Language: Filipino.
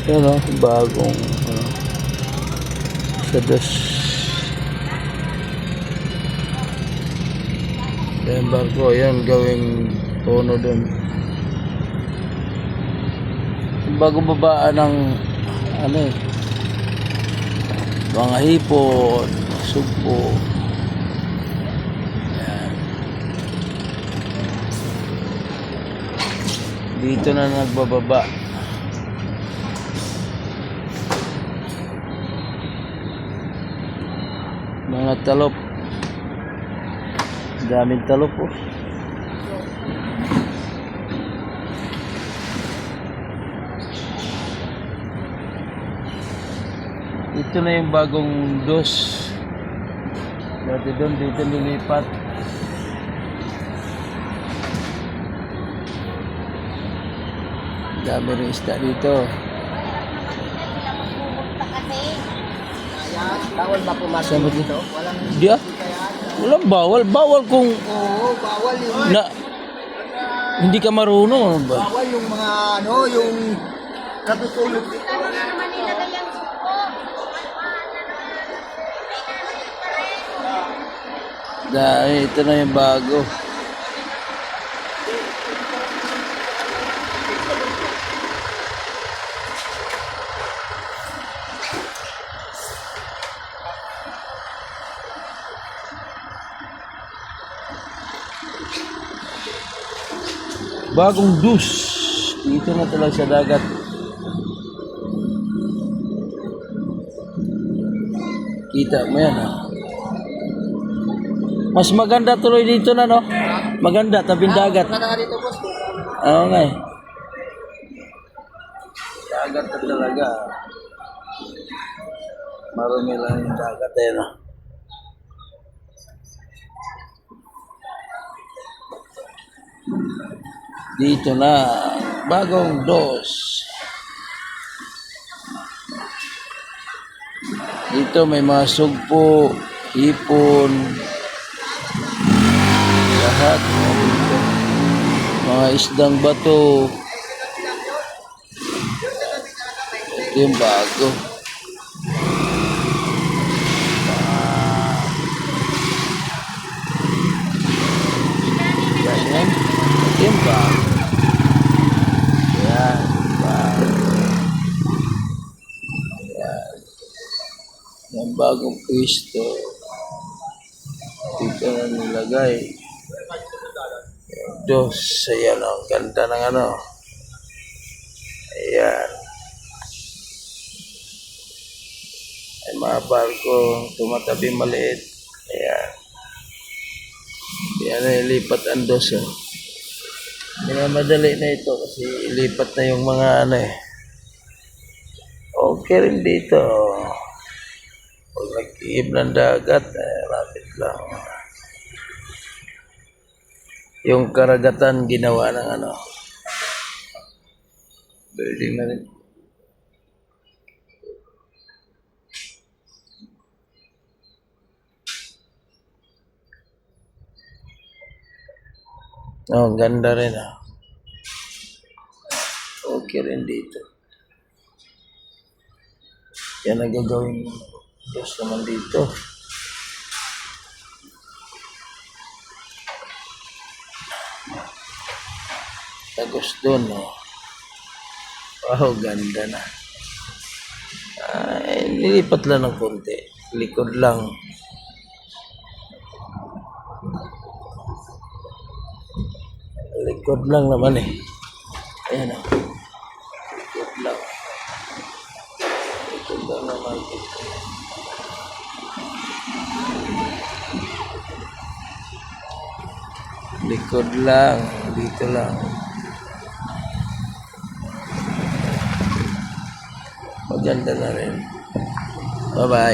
Yan o, bagong sa dos. Yan barko, yan gawing tono dun. Bago babaan ng mga hipon, sugpo. Yan. Dito na nagbababa. Mga talop. Daming talop po. Ito na yung bagong dos. Dati doon, dito nilipat. Dami rin isda dito. Bawal ba pumasok dito? Walang bawal. Bawal kung Oo, bawal yung hindi ka marunong ba? bawal yung mga yung katutulog dito. Dahil ito na yung bago. Bagong dus. Dito na talaga sa dagat. Kita mo yan, ha? Mas maganda tuloy dito na, no? Maganda, tabing dagat. Maganda nga dito, boss. Oo nga eh. Dagat na talaga. Marami lang yung dagat eh, no? Dito na, bagong dos. Dito may mga sugpo, hipon, lahat dito. Mga isdang bato. Ito yung bago. Ganyan. Ito yung bago. Yan, bago. Yan. Yan bagong pwesto. Dito na nilagay. Dos. Ayan o. Ganda ng Ayan. Ay mga barko tumatabi maliit. Ayan. Ayan na ilipat ang dos. Madali na ito kasi ilipat na yung mga Okay rin dito. Pag nag-iib ng dagat, rapid lang. Yung karagatan ginawa ng building na rin. Oh, ganda rin Okay rin dito. Yan nagagawin dos naman dito. Tagos doon, Wow, ganda na. Nilipat lang ng konti. Likod lang. Likod lang naman Ayan Likod lang. Likod lang naman. Likod lang. Dito lang. Maganda na rin. Bye-bye.